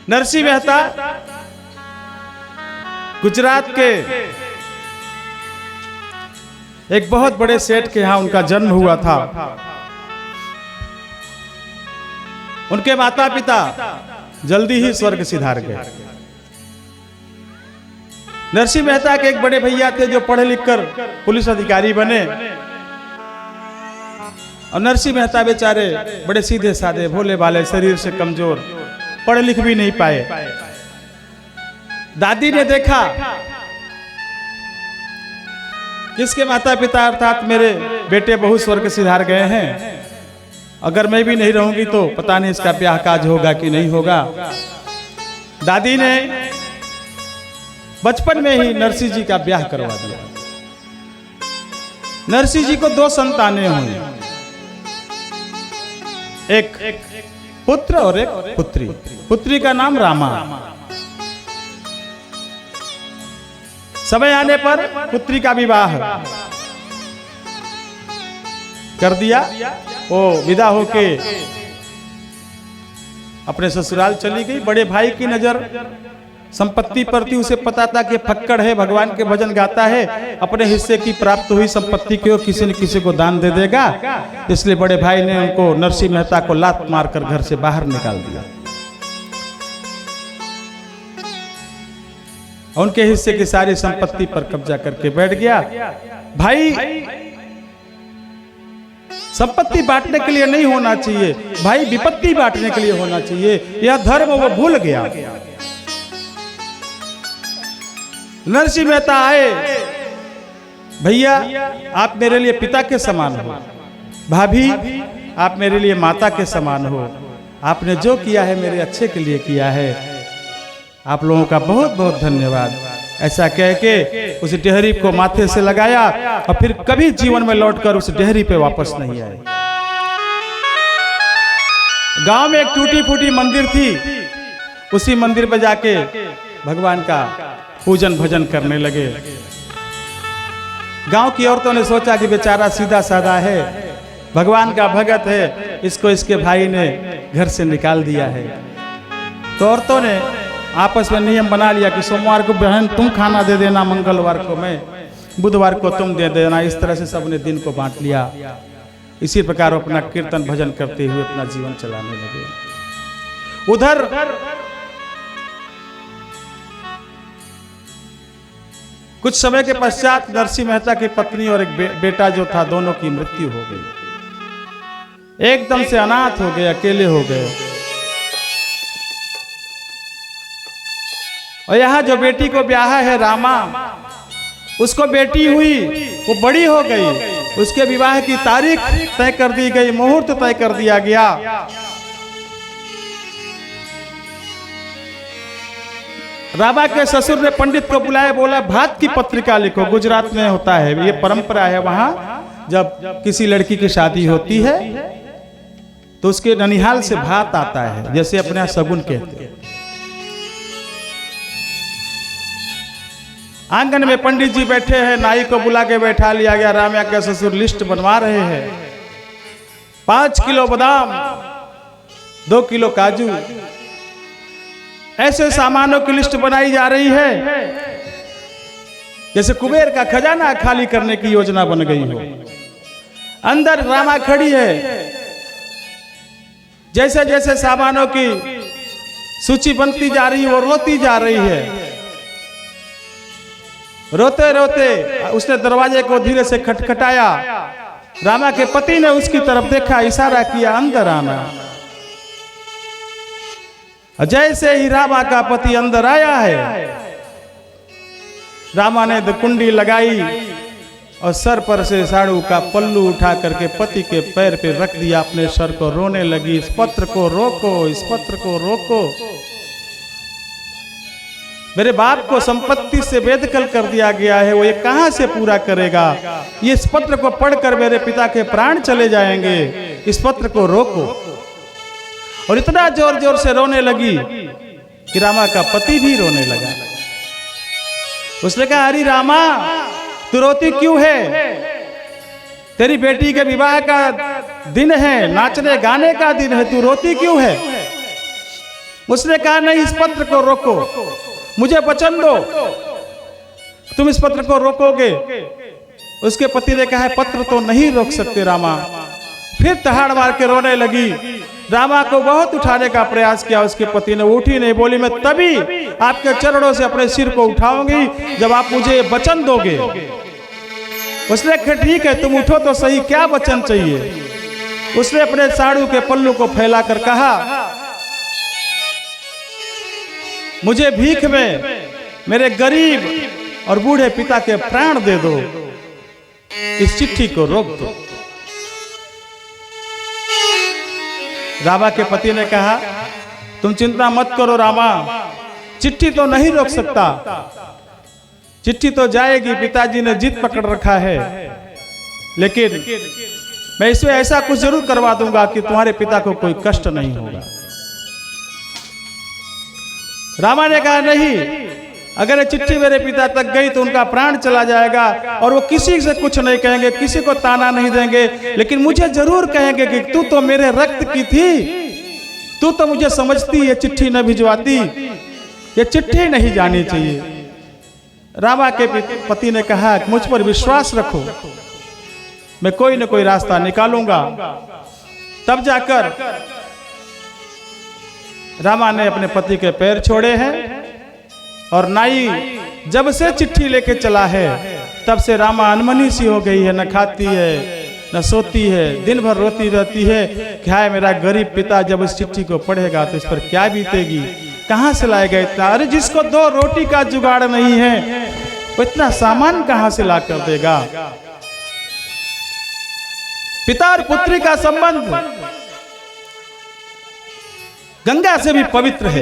नरसिंह मेहता गुजरात के एक बहुत बड़े सेठ के यहां उनका जन्म हुआ था। उनके माता पिता जल्दी ही स्वर्ग सिधार गए। नरसिंह मेहता के एक बड़े भैया थे जो पढ़े लिखकर पुलिस अधिकारी बने, और नरसिंह मेहता बेचारे बड़े सीधे साधे भोले भाले, शरीर से कमजोर, पढ़ लिख भी नहीं पाए। दादी ने देखा किसके माता पिता अर्थात मेरे बेटे बहु स्वर्ग सिधार गए हैं, अगर मैं भी नहीं रहूंगी तो पता नहीं इसका ब्याह काज होगा कि नहीं होगा। दादी ने बचपन में ही नरसिंह जी का ब्याह करवा दिया। नरसिंह जी को 2 संतानें हुई, एक पुत्र और एक पुत्री। पुत्री का नाम रामा। समय आने पर पुत्री का विवाह कर दिया। वो विदा होके अपने ससुराल चली गई। बड़े भाई की नजर संपत्ति पर थी, उसे पता था कि फक्कड़ है, भगवान के भजन गाता है, अपने हिस्से की प्राप्त हुई संपत्ति को किसी न किसी को दान दे देगा। इसलिए बड़े भाई ने उनको, नरसिंह मेहता को लात मारकर घर से बाहर निकाल दिया। उनके हिस्से की सारी संपत्ति पर कब्जा करके बैठ गया। भाई संपत्ति बांटने के लिए नहीं होना चाहिए, भाई विपत्ति बांटने के लिए होना चाहिए। यह धर्म वो भूल गया। नरसिंह मेहता आए, भैया आप मेरे लिए पिता के समान हो, भाभी आप मेरे लिए माता के समान हो, आपने जो किया है मेरे अच्छे के लिए किया है, आप लोगों का बहुत बहुत धन्यवाद। ऐसा कह के उस डेहरी को माथे से लगाया और फिर कभी जीवन में लौटकर उस डेहरी पे वापस नहीं आए। गांव में एक टूटी फूटी मंदिर थी, उसी मंदिर पे जाके भगवान का पूजन भजन करने लगे। गांव की औरतों ने सोचा कि बेचारा सीधा साधा है, भगवान का भगत है, इसको इसके भाई ने घर से निकाल दिया है। तो औरतों ने आपस में नियम बना लिया कि सोमवार को बहन तुम खाना दे देना, मंगलवार को मैं, बुधवार को तुम दे देना। इस तरह से सबने दिन को बांट लिया। इसी प्रकार अपना कीर्तन भजन करते हुए अपना जीवन चलाने लगे। उधर कुछ समय के पश्चात नरसिंह मेहता की पत्नी और एक बेटा जो था, दोनों की मृत्यु हो गई। एकदम से अनाथ हो गए, अकेले हो गए। और यहाँ जो बेटी को ब्याह है रामा, उसको बेटी हुई, वो बड़ी हो गई, उसके विवाह की तारीख तय कर दी गई, मुहूर्त तय कर दिया गया। रामा के ससुर ने पंडित को बुलाया, बोला भात की पत्रिका लिखो। गुजरात में होता है, ये परंपरा है, वहां जब किसी लड़की की शादी होती है तो उसके ननिहाल से भात आता है, जैसे अपने यहाँ सगुन कहते हैं। आंगन में पंडित जी बैठे हैं, नाई को बुला के बैठा लिया गया। रामा के ससुर लिस्ट बनवा रहे हैं। 5 किलो बादाम, 2 किलो काजू, ऐसे सामानों की लिस्ट बनाई जा रही है जैसे कुबेर का खजाना खाली करने की योजना बन गई हो। अंदर रामा खड़ी है। जैसे जैसे सामानों की सूची बनती जा रही है, वो रोती जा रही है। रोते रोते उसने दरवाजे को धीरे से खटखटाया। रामा के पति ने उसकी तरफ देखा, इशारा किया अंदर आना। जैसे ही रामा का पति अंदर आया है, रामा ने कुंडी लगाई और सर पर से साड़ू का पल्लू उठा करके पति के पैर पे रख दिया, अपने सर को रोने लगी। इस पत्र को रोको, इस पत्र को रोको, मेरे बाप को संपत्ति से बेदखल कर दिया गया है, वो ये कहां से पूरा करेगा? ये इस पत्र को पढ़कर मेरे पिता के प्राण चले जाएंगे, इस पत्र को रोको। और इतना जोर जोर से रोने लगी कि रामा का पति भी रोने लगा। उसने कहा, अरे रामा तू रोती क्यों है? तेरी बेटी के विवाह का दिन है, नाचने गाने का दिन है, तू रोती क्यों है? उसने कहा नहीं, इस पत्र को रोको, मुझे वचन दो तुम इस पत्र को रोकोगे। उसके पति ने कहा पत्र तो नहीं रोक सकते रामा। फिर तहाड़ मार के रोने लगी। रामा को बहुत उठाने का प्रयास किया, उसके पति ने उठी नहीं, बोली मैं तभी आपके चरणों से अपने सिर को उठाऊंगी जब आप मुझे वचन दोगे। उसने कहा ठीक है तुम उठो तो सही, क्या वचन चाहिए। उसने अपने साड़ू के पल्लू को फैलाकर कहा मुझे भीख में मेरे गरीब और बूढ़े पिता के प्राण दे दो, इस चिट्ठी को रोक दो। रामा के पति ने कहा तुम चिंता मत करो रामा, चिट्ठी तो नहीं रोक सकता, चिट्ठी तो जाएगी, पिताजी ने जिद पकड़ रखा है, लेकिन मैं इसमें ऐसा कुछ जरूर करवा दूंगा कि तुम्हारे पिता को कोई कष्ट नहीं होगा। रामा ने कहा नहीं, अगर ये चिट्ठी मेरे पिता तक गई तो उनका प्राण चला जाएगा और वो किसी से कुछ नहीं कहेंगे, किसी को ताना नहीं देंगे, लेकिन मुझे जरूर कहेंगे कि तू तो मेरे रक्त की थी, तू तो मुझे समझती, ये चिट्ठी न भिजवाती, ये चिट्ठी नहीं जानी चाहिए। रामा के पति ने कहा मुझ पर विश्वास रखो, मैं कोई न कोई रास्ता निकालूंगा। तब जाकर रामा ने अपने पति के पैर छोड़े हैं और नाई जब से चिट्ठी लेके चला है तब से रामा अनमनी सी हो गई है, न खाती है न सोती है, दिन भर रोती रहती है। क्या है मेरा गरीब पिता जब इस चिट्ठी को पढ़ेगा तो इस पर क्या बीतेगी, कहाँ से लाएगा इतना, अरे जिसको 2 रोटी का जुगाड़ नहीं है वो इतना सामान कहाँ से ला कर देगा। पिता और पुत्री का संबंध गंगा से भी पवित्र है।